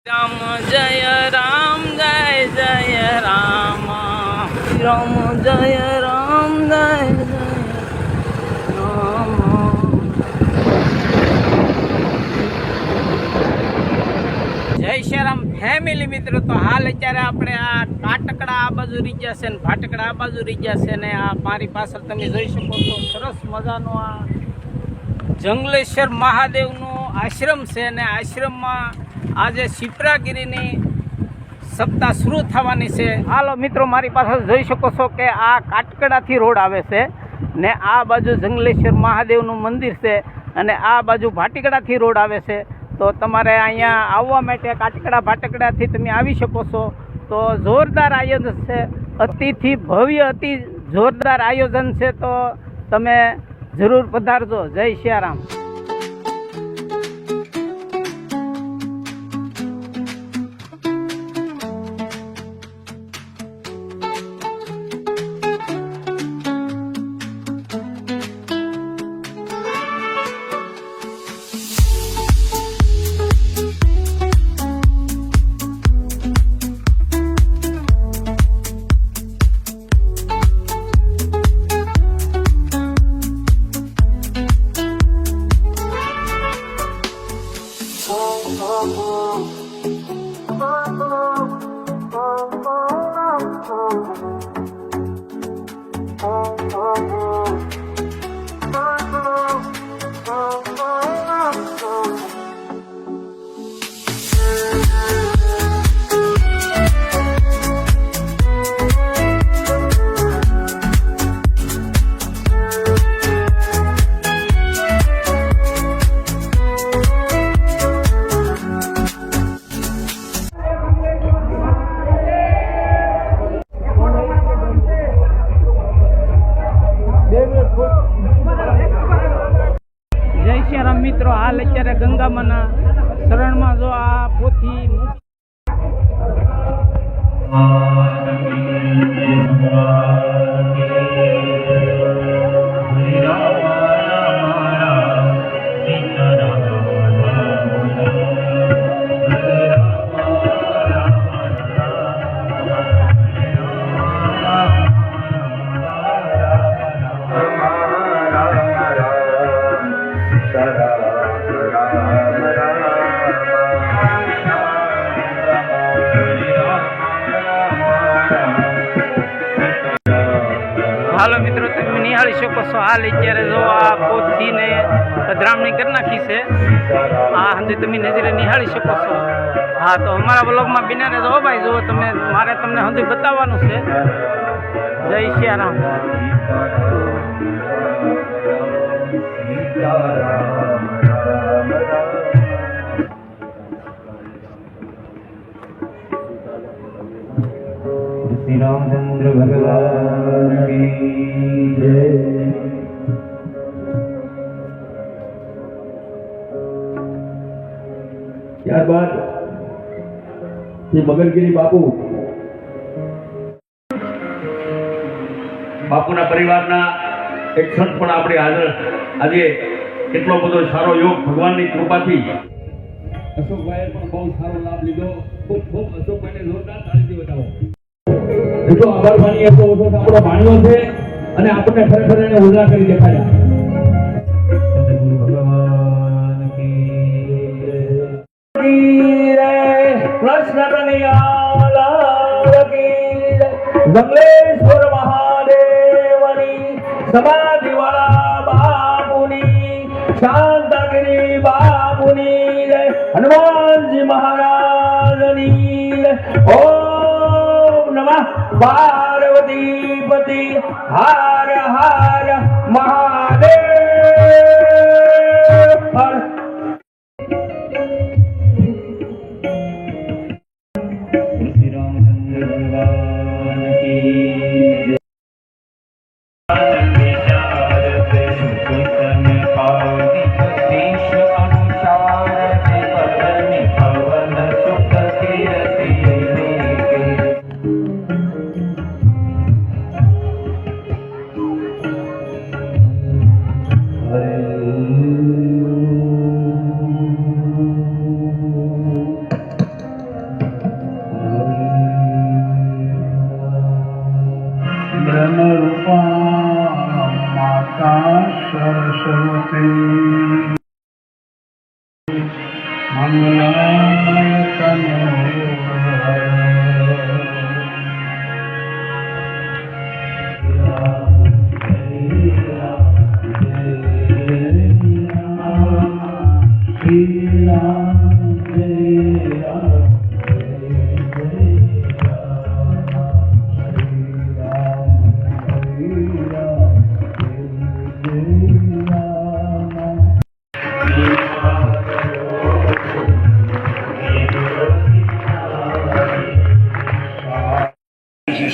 राम जय राम जय जय राम राम जय राम जय जय राम। जय श्री राम फैमिली मित्रों, तो हाल अत्यारे આપણે આ કાટકડા આ બાજુ રહી ગયા છે ને ભાટકડા આ બાજુ રહી ગયા છે ને આ મારી પાછળ તમે જોઈ શકો છો સરસ મજાનો આ જંગલેશ્વર મહાદેવનો આશ્રમ છે ને આશ્રમમાં આજે શિપ્રાગીરીની સપ્તાહ શરૂ થવાની છે। હાલો મિત્રો, મારી પાસે જોઈ શકો છો કે આ કાટકડાથી રોડ આવે છે ને આ બાજુ જંગલેશ્વર મહાદેવનું મંદિર છે અને આ બાજુ ભાટીકડાથી રોડ આવે છે। તો તમારે અહીંયા આવવા માટે કાટકડા ભાટકડાથી તમે આવી શકો છો। તો જોરદાર આયોજન છે, અતિથી ભવ્ય અતિ જોરદાર આયોજન છે, તો તમે જરૂર પધારજો। જય સિયારામ। મિત્રો, હાલ અત્યારે ગંગામાના શરણમાં જો આ પોથી હાલો મિત્રો, તમે નિહાળી શકો છો હાલ અત્યારે જો આ પોથીને પધરામણી કરી નાખી છે। આ હંધે તમે નજરે નિહાળી શકો છો। હા, તો અમારા બ્લોગમાં બિના રહેજો ભાઈ, જો તમે મારે તમને હંધે બતાવવાનું છે। જય સિયારામ। श्री रामचंद्र भगवान की जय। ત્યારબાદ શ્રી મગરગીરી બાપુના પરિવારના એક સંત પણ આપણે હાજર આજે કેટલો બધો સારો યોગ ભગવાનની કૃપાથી અશોકભાઈએ પણ બહુ સારો લાભ લીધો। ખૂબ ખૂબ અશોકભાઈને જોરદાર તાળીથી બતાવો। એટલો આભાર માની એટલો ઓછો આપણો માણ્યો છે અને આપણને ખરેખર એને ઉજળા કરી દેખાડ્યા। ભગવાન કૃષ્ણ જંગલેશ્વર મહાદેવની સમાધિ વાળા બાપુની શાંતગીરી બાપુની હનુમાનજી મહારાજની ઓમ નમઃ પાર્વતી પતિ હાર હાર મહાદેવ।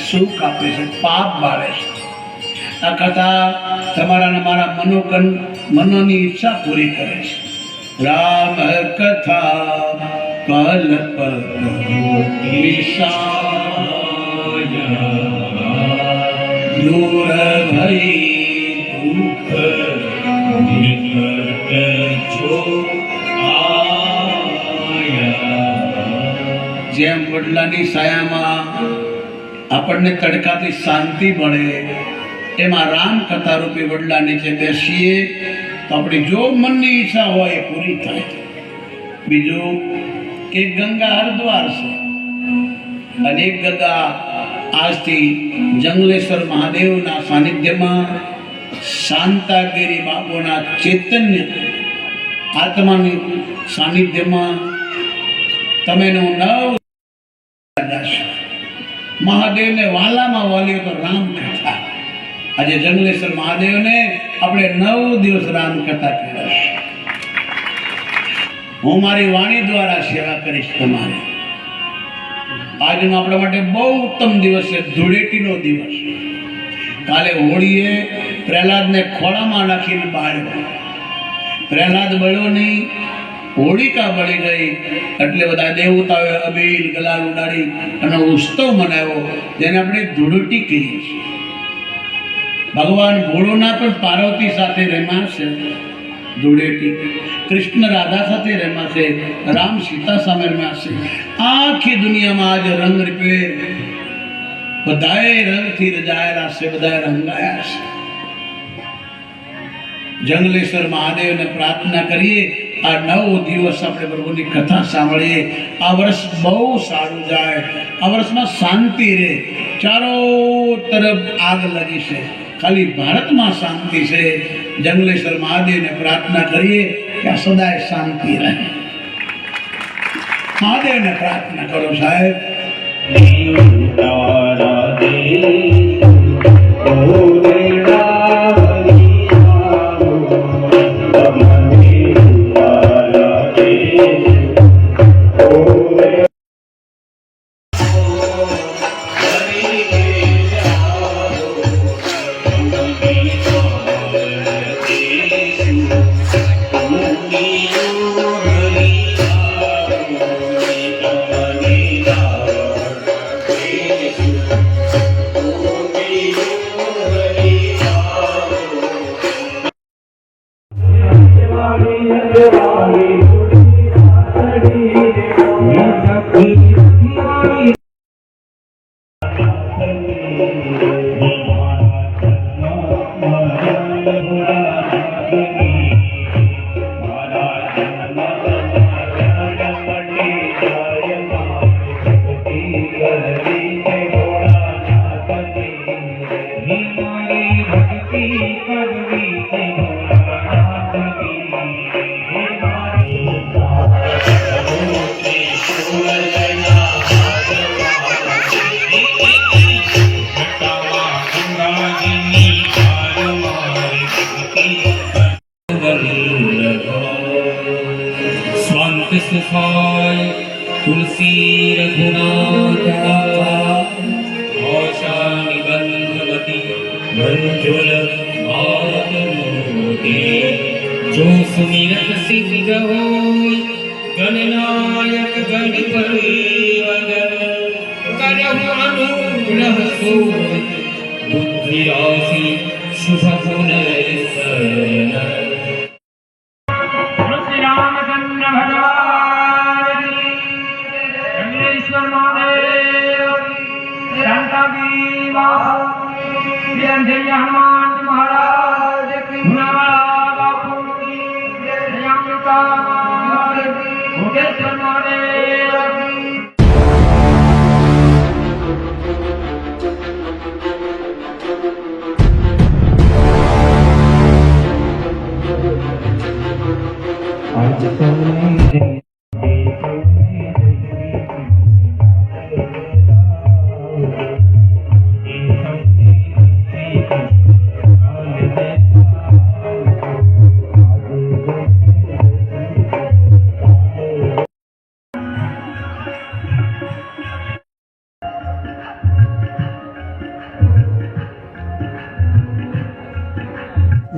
સુખ આપે છે, પાપ બાળે છે. આ કથા તમારા ને મારા મનોની ઈચ્છા પૂરી કરે છે. રામ કથા કલ્પ દૂર ભઈ દુઃખ નિકટ જો આયા. જેમ વડલાની સાયામાં આપણને તડકાથી શાંતિ મળે, એમાં રામ કથા રૂપી વડલા નીચે બેસીએ તો આપણી જો મનની ઈચ્છા હોય એ પૂરી થાય. બીજું કે ગંગા હરદ્વાર છે અને એક ગંગા આજથી જંગલેશ્વર મહાદેવના સાનિધ્યમાં શાંતાગીરી બાપુના ચૈતન્ય આત્માની સાનિધ્યમાં તમે નવ મહાદેવને વાલામાં વાલ્યો તો રામ કથા. આજે જંગલેશ્વર મહાદેવને આપણે 9 દિવસ રામ કથા કરીશ. હું મારી વાણી દ્વારા સેવા કરીશ તમારે. આજનો આપણા માટે બહુ ઉત્તમ દિવસ છે, ધૂળેટીનો દિવસ. કાલે હોળીએ પ્રહલાદને ખોળામાં નાખીને બાળ્યો. પ્રહલાદ બળ્યો નહીં, હોળિકા બળી ગઈ. એટલે બધા દેવતાઓએ અબીલ ગલાલ ઉડાડી અને ઉત્સવ મનાવ્યો, જેને આપણે ધૂળેટી કહીએ છીએ. ભગવાન ભોળોનાથ પણ પાર્વતી સાથે રમ્યા છે ધૂળેટી. કૃષ્ણ રાધા સાથે રમ્યા છે, રામ સીતા સામે રમ્યા છે. આખી દુનિયામાં આજે રંગ રૂપે બધાએ રંગથી રજાયેલા છે, બધાએ રંગાયા છે. જંગલેશ્વર મહાદેવને પ્રાર્થના કરીએ આ 9 દિવસ આપણે પ્રભુની કથા સાંભળીએ. આ વર્ષ બહુ સારું જાય, આ વર્ષમાં શાંતિ રહે. ચારો તરફ આગ લાગી છે, ખાલી ભારતમાં શાંતિ છે. જંગલેશ્વર મહાદેવને પ્રાર્થના કરીએ કે આ સદાય શાંતિ રહે. મહાદેવને પ્રાર્થના કરો સાહેબ. तुलसी रघुनाथ औषानि बंधवती मंजुल आत्मूर्ति जो सुमिरत सिद्ध होय गणनायक गणपति वदन करहु अनुग्रह सोय बुद्धि राशि शुभ गुण सरण हनुमान महाराज की बापू की ભોગેશ્વર મહાદેવ.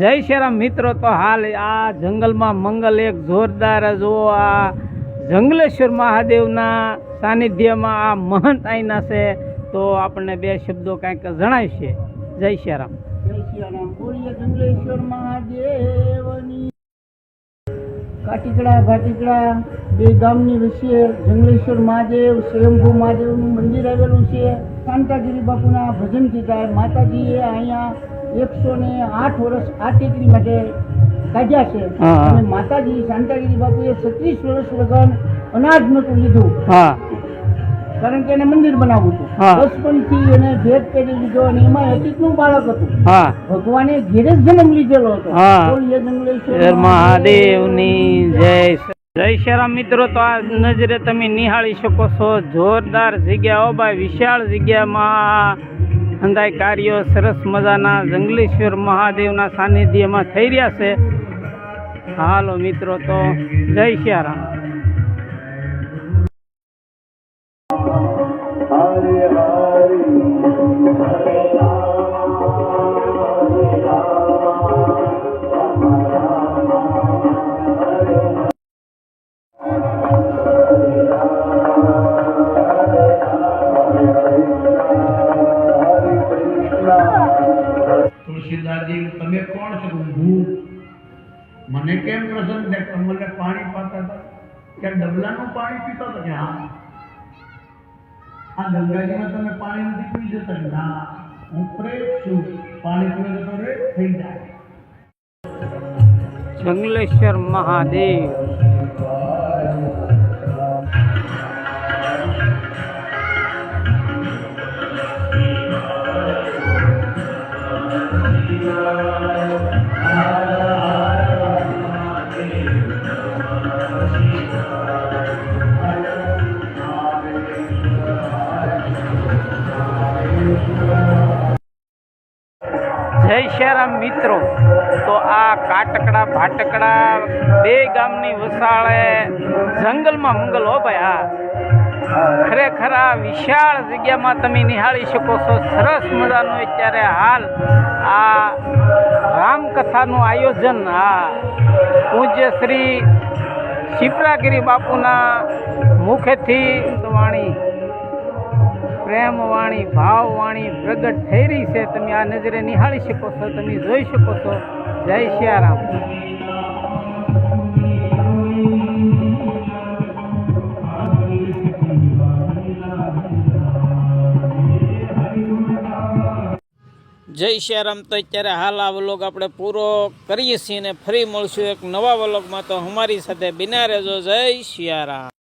જય શ્રી રામ મિત્રો. તો હાલ આ જંગલમાં મંગલ એક જોરદાર જો આ જંગલેશ્વર મહાદેવના સાનિધ્યમાં આ મહંત આઈના છે, તો આપણને બે શબ્દો કંઈક જણાવશે. જય શ્રી રામ. જય શ્રી રામ. બોલીએ જંગલેશ્વર મહાદેવની. કાટીકડા ભાટીકડા બે ગામની વચ્ચે જંગલેશ્વર મહાદેવ સ્વયંભૂ મહાદેવનું મંદિર આવેલું છે. શાંતાગીરી બાપુના ભજનથી થાય. માતાજીએ અહીંયા 108 વર્ષ આ ટેકરી માટે કાઢ્યા છે. અને માતાજી શાંતાગીરી બાપુએ 36 વર્ષ લગન અનાજ નહોતું લીધું, કારણ કે એને મંદિર બનાવવું હતું. બચપનથી એને ભેદ કરી લીધો અને એમાં અતીતનું બાળક હતું. ભગવાને ઘેરે જ જન્મ લીધેલો હતો. બોલીએ જંગલેશ્વર મહાદેવની જય. જય શ્રી રામ મિત્રો. તો આ નજરે તમે નિહાળી શકો છો જોરદાર જગ્યા, ઓ ભાઈ વિશાળ જગ્યામાં અંધાય કાર્યો સરસ મજાના જંગલેશ્વર મહાદેવના સાનિધ્યમાં થઈ રહ્યા છે. હાલો મિત્રો, તો જય શ્રી રામ. તુલસીદાસજી, તમે કોણ છો? હું. મને કેમ પ્રસન્ન છે? તમને પાણી પાતા હતા કે ડબલાનું પાણી પીતો હતો કે હા? આ ગંગાજીમાં તમે પાણી નથી પી જતા? ના, હું પ્રેત છું. પાણી પીવે તો રેત થઈ જાય. જંગલેશ્વર મહાદેવ. જય શ્રી રામ મિત્રો. તો આ કાટકડા ભાટકડા બે ગામની વસાળે જંગલમાં મંગલ હો ભાઈ. ખરેખર આ વિશાળ જગ્યામાં તમે નિહાળી શકો છો. સરસ મજાનું અત્યારે હાલ આ રામકથાનું આયોજન આ પૂજ્ય શ્રી શિપ્રાગીરી બાપુના મુખેથી વાણી, પ્રેમ વાણી, ભાવ વાણી પ્રગટ થઈ રહી છે. તમે આ નજરે નિહાળી શકો છો, તમે જોઈ શકો છો. જય શ્રી રામ. જય શ્રી રામ. તો અત્યારે હાલ આ વ્લોગ આપણે પૂરો કરીએ છીએ અને ફરી મળશું એક નવા વ્લોગમાં. તો અમારી સાથે બિના રહેજો. જય શ્રી રામ.